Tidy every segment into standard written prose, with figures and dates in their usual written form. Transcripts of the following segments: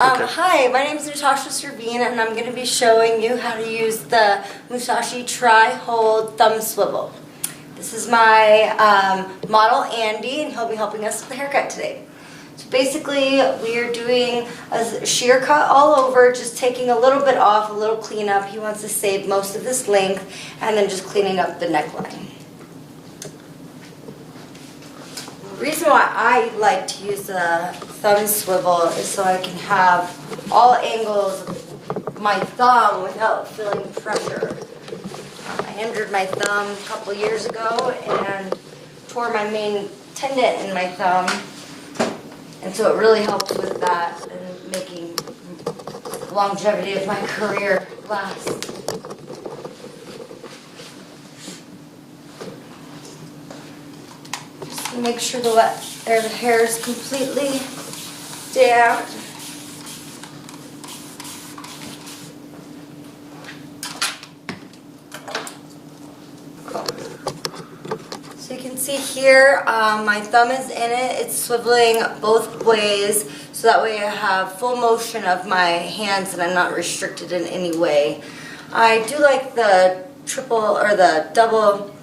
Hi, my name is Musashi and I'm going to be showing you how to use the Musashi Tri-Hold Thumb Swivel. This is my model Andy, and he'll be helping us with the haircut today. So basically, we are doing a shear cut all over, just taking a little bit off, a little cleanup. He wants to save most of this length, and then just cleaning up the neckline. The reason why I like to use the thumb swivel is so I can have all angles of my thumb without feeling pressure. I injured my thumb a couple years ago and tore my main tendon in my thumb, and so it really helps with that and making the longevity of my career last. Make sure the hair is completely down. Cool. So you can see here, my thumb is in it. It's swiveling both ways, so that way I have full motion of my hands and I'm not restricted in any way. I do like the triple or the double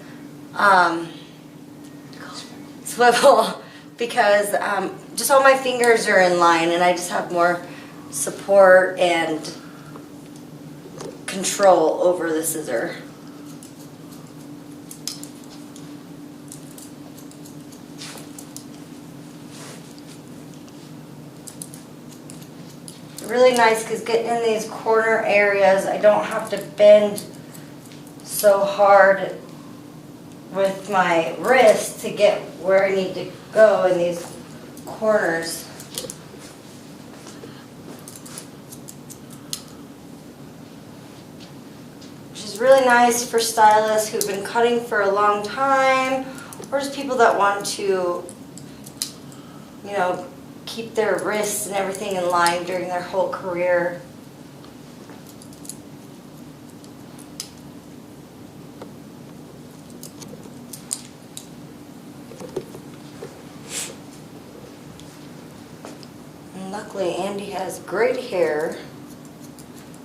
swivel because just all my fingers are in line and I just have more support and control over the scissor. Really nice because getting in these corner areas, I don't have to bend so hard with my wrist to get where I need to go in these corners. Which is really nice for stylists who've been cutting for a long time, or just people that want to, you know, keep their wrists and everything in line during their whole career. Luckily, Andy has great hair.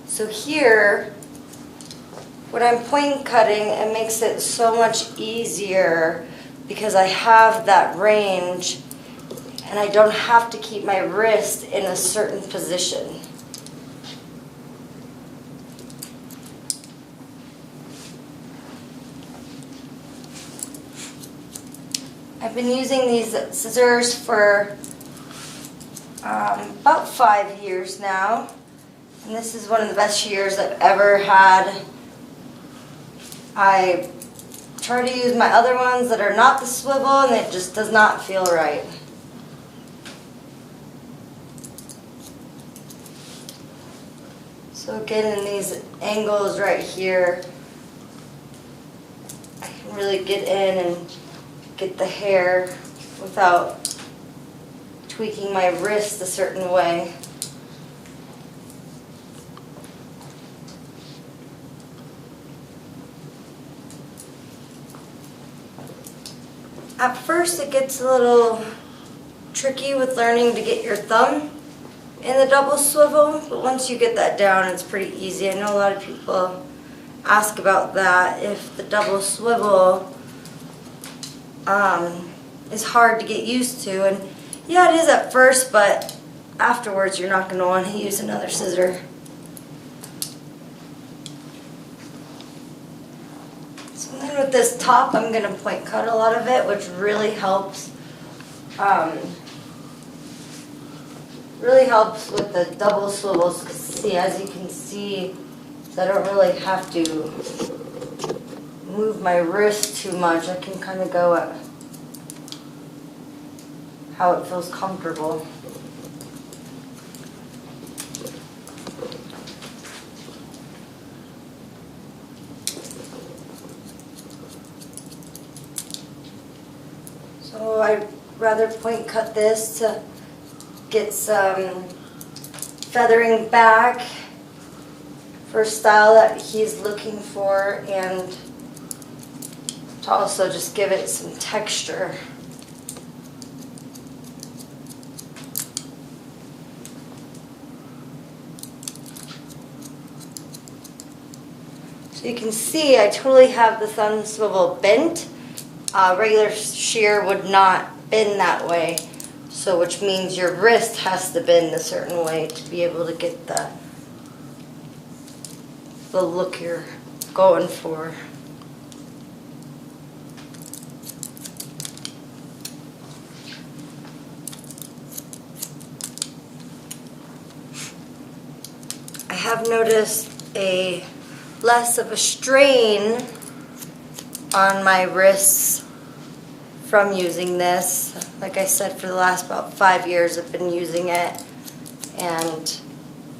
So here, when I'm point cutting, it makes it so much easier because I have that range and I don't have to keep my wrist in a certain position. I've been using these scissors for about 5 years now, and this is one of the best shears I've ever had. I try to use my other ones that are not the swivel and it just does not feel right. So again, in these angles right here, I can really get in and get the hair without tweaking my wrist a certain way. At first it gets a little tricky with learning to get your thumb in the double swivel, but once you get that down it's pretty easy. I know a lot of people ask about that, if the double swivel is hard to get used to, and yeah, it is at first, but afterwards you're not going to want to use another scissor. So then with this top, I'm going to point cut a lot of it, which really helps. Really helps with the double swivels. Cause see, as you can see, I don't really have to move my wrist too much. I can kind of go at how it feels comfortable. So I'd rather point cut this to get some feathering back for a style that he's looking for, and to also just give it some texture. So you can see I totally have the thumb swivel bent. Regular shear would not bend that way, so which means your wrist has to bend a certain way to be able to get the look you're going for. I have noticed less of a strain on my wrists from using this. Like I said, for the last about 5 years I've been using it, and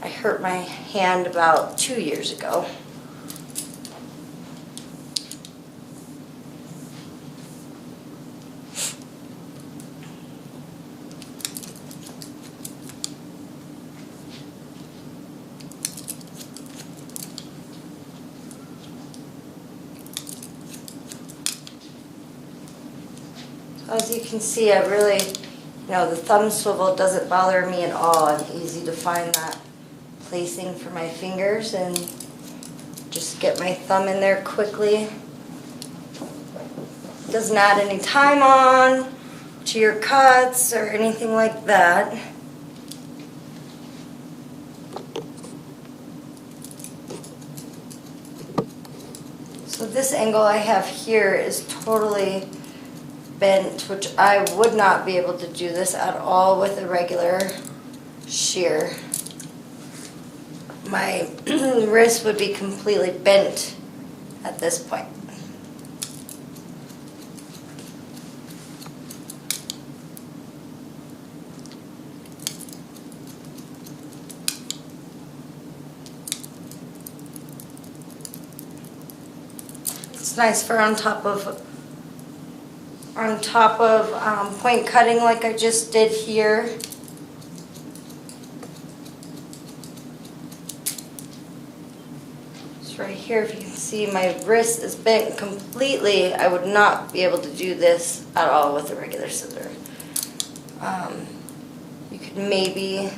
I hurt my hand about 2 years ago. As you can see, I really, the thumb swivel doesn't bother me at all. It's easy to find that placing for my fingers and just get my thumb in there quickly. Doesn't add any time on to your cuts or anything like that. So this angle I have here is totally bent, which I would not be able to do this at all with a regular shear. My wrist would be completely bent at this point. It's nice for on top of point cutting like I just did here. So right here, if you can see, my wrist is bent completely. I would not be able to do this at all with a regular scissor. You could maybe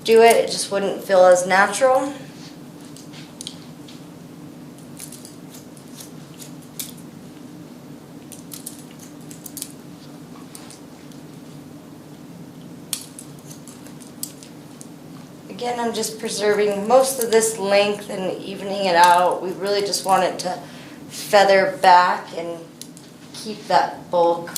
do it, it just wouldn't feel as natural. Again, I'm just preserving most of this length and evening it out. We really just want it to feather back and keep that bulk.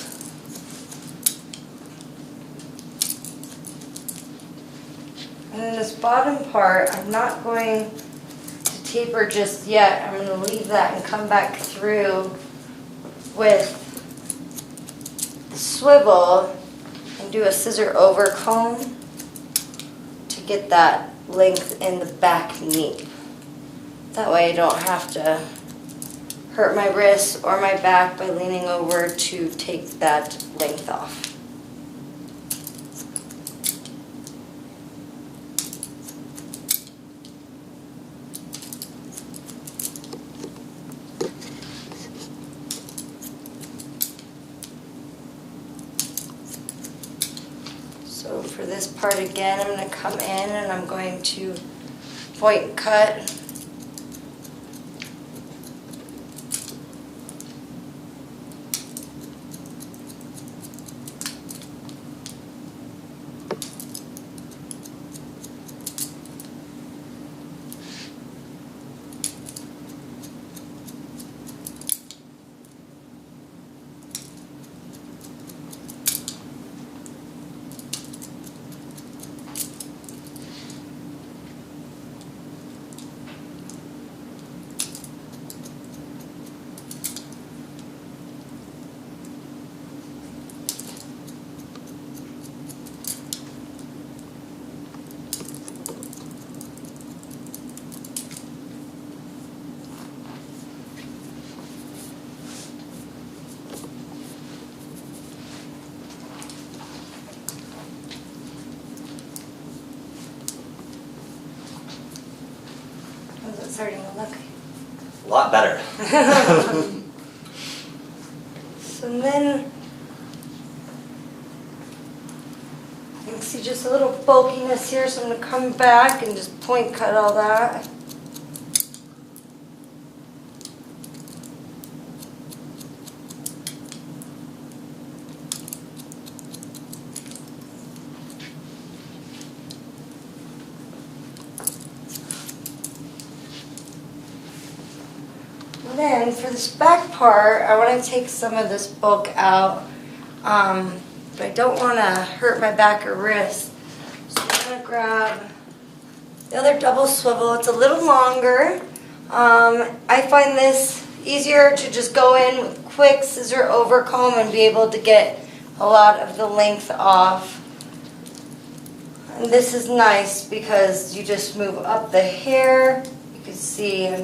And in this bottom part, I'm not going to taper just yet. I'm going to leave that and come back through with the swivel and do a scissor over comb to get that length in the back knee. That way I don't have to hurt my wrist or my back by leaning over to take that length off. So for this part again, I'm going to come in and I'm going to point cut. How's it starting to look? A lot better. So then, you can see just a little bulkiness here, so I'm going to come back and just point cut all that. then for this back part, I want to take some of this bulk out, but I don't want to hurt my back or wrist. So I'm going to grab the other double swivel. It's a little longer. I find this easier to just go in with quick scissor overcomb and be able to get a lot of the length off. And this is nice because you just move up the hair. You can see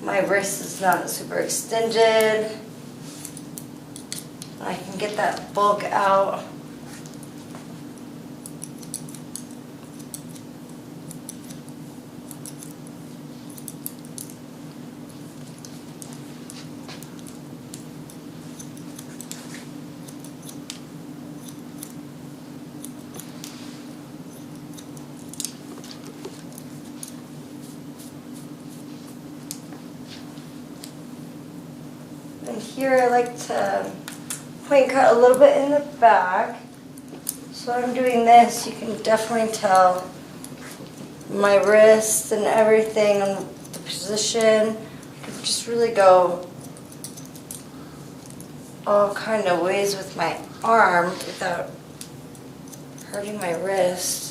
my wrist is not super extended. I can get that bulk out. And here I like to point cut a little bit in the back. So I'm doing this, you can definitely tell my wrist and everything and the position. I can just really go all kind of ways with my arm without hurting my wrist.